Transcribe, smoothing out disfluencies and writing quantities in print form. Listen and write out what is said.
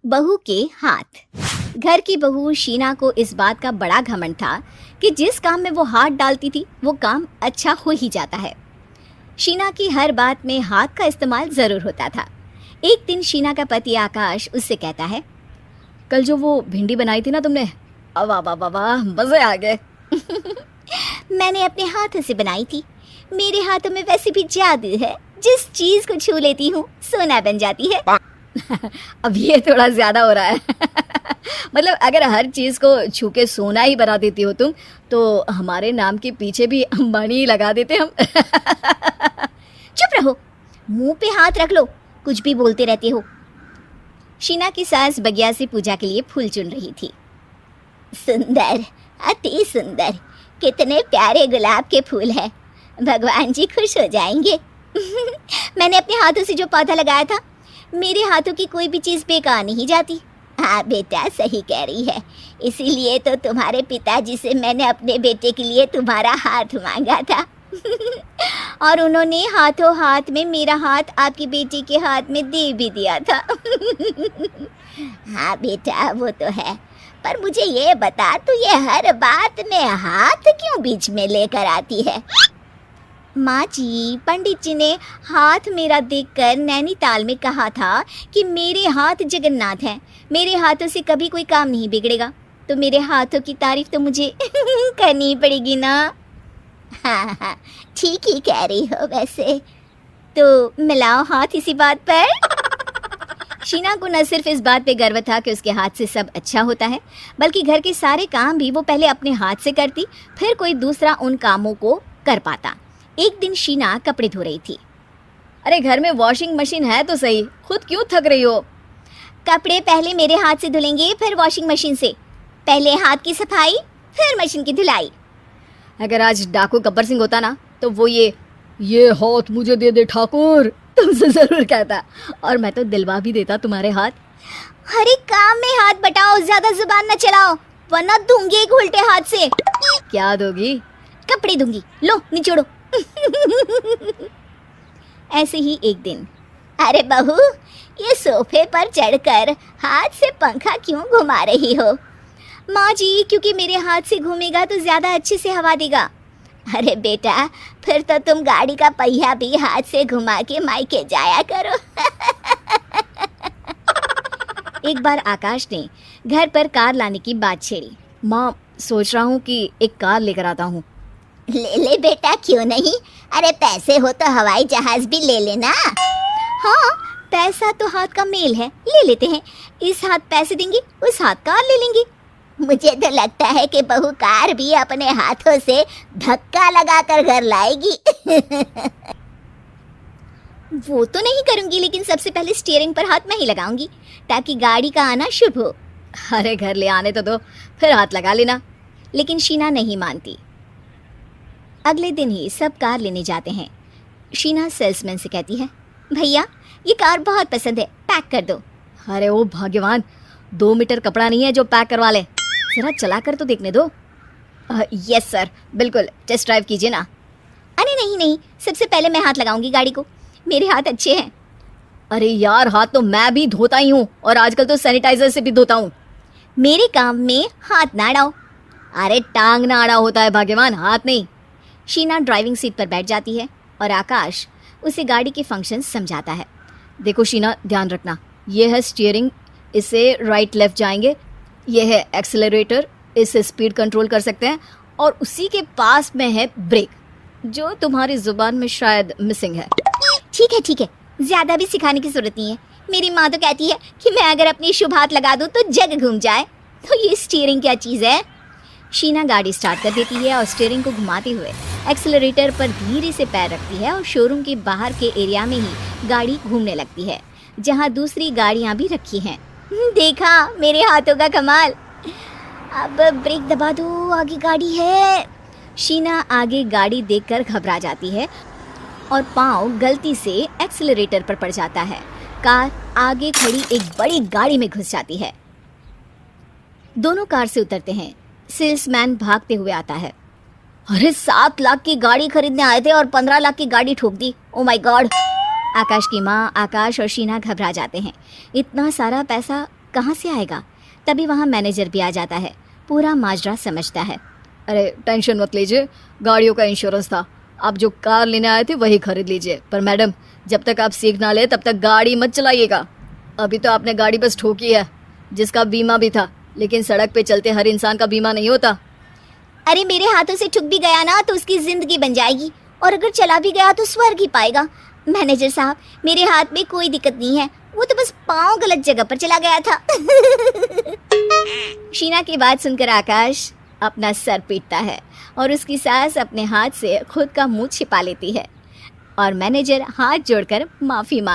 बहू के हाथ। घर की बहू शीना को इस बात का बड़ा घमंड था कि जिस काम में वो हाथ डालती थी वो काम अच्छा हो ही जाता है। शीना की हर बात में हाथ का इस्तेमाल ज़रूर होता था। एक दिन शीना का पति आकाश उससे कहता है, कल जो वो भिंडी बनाई थी ना तुमने, वाह वाह वाह वाह, मज़े आ गए। मैंने अपने हाथों से बनाई थी। मेरे हाथों में वैसे भी जादू है, जिस चीज़ को छू लेती हूँ सोना बन जाती है। अब ये थोड़ा ज़्यादा हो रहा है। मतलब अगर हर चीज़ को छू के सोना ही बना देती हो तुम, तो हमारे नाम के पीछे भी अंबानी ही लगा देते हम। चुप रहो, मुंह पे हाथ रख लो, कुछ भी बोलते रहते हो। शीना की सास बगिया से पूजा के लिए फूल चुन रही थी। सुंदर, अति सुंदर, कितने प्यारे गुलाब के फूल हैं, भगवान जी खुश हो जाएंगे। मैंने अपने हाथों से जो पौधा लगाया था, मेरे हाथों की कोई भी चीज़ बेकार नहीं जाती। हाँ बेटा, सही कह रही है, इसीलिए तो तुम्हारे पिताजी से मैंने अपने बेटे के लिए तुम्हारा हाथ मांगा था। और उन्होंने हाथों हाथ में मेरा हाथ आपकी बेटी के हाथ में दे भी दिया था। हाँ बेटा, वो तो है, पर मुझे ये बता, तू ये हर बात में हाथ क्यों बीच में लेकर आती है? माँ जी, पंडित जी ने हाथ मेरा देखकर नैनीताल में कहा था कि मेरे हाथ जगन्नाथ हैं, मेरे हाथों से कभी कोई काम नहीं बिगड़ेगा, तो मेरे हाथों की तारीफ तो मुझे करनी पड़ेगी ना। हाँ हाँ, ठीक ही कह रही हो वैसे, तो मिलाओ हाथ इसी बात पर। शीना को न सिर्फ इस बात पे गर्व था कि उसके हाथ से सब अच्छा होता है, बल्कि घर के सारे काम भी वो पहले अपने हाथ से करती, फिर कोई दूसरा उन कामों को कर पाता। एक दिन शीना कपड़े धो रही थी। अरे घर में वॉशिंग मशीन है तो सही, खुद क्यों थक रही हो? कपड़े पहले मेरे हाथ से धुलेंगे, फिर वॉशिंग मशीन से। पहले हाथ की सफाई, फिर मशीन की धुलाई। अगर आज डाकू गब्बर सिंह होता ना, तो वो ये हाथ मुझे दे दे ठाकुर, तुमसे जरूर कहता, और मैं तो दिलवा भी देता तुम्हारे हाथ। हर एक काम में हाथ बटाओ, ज्यादा जुबान न चलाओ, वरना दूंगी एक उल्टे हाथ से। क्या दोगी? कपड़े दूंगी, लो निचोड़ो। ऐसे ही एक दिन, अरे बहू, ये सोफे पर चढ़कर हाथ से पंखा क्यों घुमा रही हो? माँ जी, क्योंकि मेरे हाथ से घूमेगा तो ज्यादा अच्छे से हवा देगा। अरे बेटा, फिर तो तुम गाड़ी का पहिया भी हाथ से घुमा के मायके जाया करो। एक बार आकाश ने घर पर कार लाने की बात छेड़ी। माँ, सोच रहा हूँ कि एक कार लेकर आता हूँ। ले ले बेटा, क्यों नहीं? अरे पैसे हो तो हवाई जहाज भी ले लेना। हाँ, पैसा तो हाथ का मेल है, ले लेते हैं। इस हाथ पैसे देंगे, उस हाथ कार ले लेंगे। मुझे तो लगता है कि बहू कार भी अपने हाथों से धक्का लगाकर घर लाएगी। वो तो नहीं करूंगी, लेकिन सबसे पहले स्टीयरिंग पर हाथ मैं ही लगाऊंगी, ताकि गाड़ी का आना शुभ हो। अरे घर ले आने तो दो, फिर हाथ लगा लेना। लेकिन शीना नहीं मानती। अगले दिन ही सब कार लेने जाते हैं। शीना सेल्समैन से कहती है, भैया ये कार बहुत पसंद है, पैक कर दो। अरे ओ भगवान, 2 मीटर कपड़ा नहीं है जो पैक करवा ले, जरा चला कर तो देखने दो। यस सर, बिल्कुल, टेस्ट ड्राइव कीजिए ना। अरे नहीं नहीं, सबसे पहले मैं हाथ लगाऊंगी गाड़ी को, मेरे हाथ अच्छे हैं। अरे यार, हाथ तो मैं भी धोता ही हूँ, और आजकल तो सैनिटाइजर से भी धोता हूँ। मेरे काम में हाथ ना अड़ाओ। अरे टांग ना अड़ा होता है भाग्यवान, हाथ नहीं। शीना ड्राइविंग सीट पर बैठ जाती है और आकाश उसे गाड़ी के फंक्शंस समझाता है। देखो शीना, ध्यान रखना, ये है स्टीयरिंग, इसे राइट लेफ्ट जाएंगे, ये है एक्सेलरेटर, इससे स्पीड कंट्रोल कर सकते हैं, और उसी के पास में है ब्रेक, जो तुम्हारी जुबान में शायद मिसिंग है। ठीक है, ज्यादा भी सिखाने की जरूरत नहीं है। मेरी माँ तो कहती है कि मैं अगर अपनी शुभ हाथ लगा दूँ तो जग घूम जाए, तो ये स्टीयरिंग क्या चीज़ है? शीना गाड़ी स्टार्ट कर देती है और स्टीयरिंग को घुमाते हुए एक्सेलरेटर पर धीरे से पैर रखती है, और शोरूम के बाहर के एरिया में ही गाड़ी घूमने लगती है, जहाँ दूसरी गाड़ियाँ भी रखी हैं। देखा मेरे हाथों का कमाल। अब ब्रेक दबा दो, आगे गाड़ी है। शीना आगे गाड़ी देखकर घबरा जाती है और पाँव गलती से एक्सेलरेटर पर पड़ जाता है। कार आगे खड़ी एक बड़ी गाड़ी में घुस जाती है। दोनों कार से उतरते हैं। सेल्समैन भागते हुए आता है। अरे 7 लाख की गाड़ी खरीदने आए थे और 15 लाख की गाड़ी ठोक दी, ओ माय गॉड। आकाश की माँ, आकाश और शीना घबरा जाते हैं। इतना सारा पैसा कहाँ से आएगा? तभी वहाँ मैनेजर भी आ जाता है, पूरा माजरा समझता है। अरे टेंशन मत लीजिए, गाड़ियों का इंश्योरेंस था, आप जो कार लेने आए थे वही खरीद लीजिए। पर मैडम, जब तक आप सीख ना ले तब तक गाड़ी मत चलाइएगा। अभी तो आपने गाड़ी बस ठोकी है, जिसका बीमा भी था, लेकिन सड़क पे चलते हर इंसान का बीमा नहीं होता। अरे मेरे हाथों से ठुक भी गया ना तो उसकी जिंदगी बन जाएगी, और अगर चला भी गया तो स्वर्ग ही पाएगा। मैनेजर साहब, मेरे हाथ में कोई दिक्कत नहीं है, वो तो बस पाँव गलत जगह पर चला गया था। शीना की बात सुनकर आकाश अपना सर पीटता है और उसकी सास अपने हाथ से खुद का मुंह छिपा लेती है और मैनेजर हाथ जोड़कर माफी मांग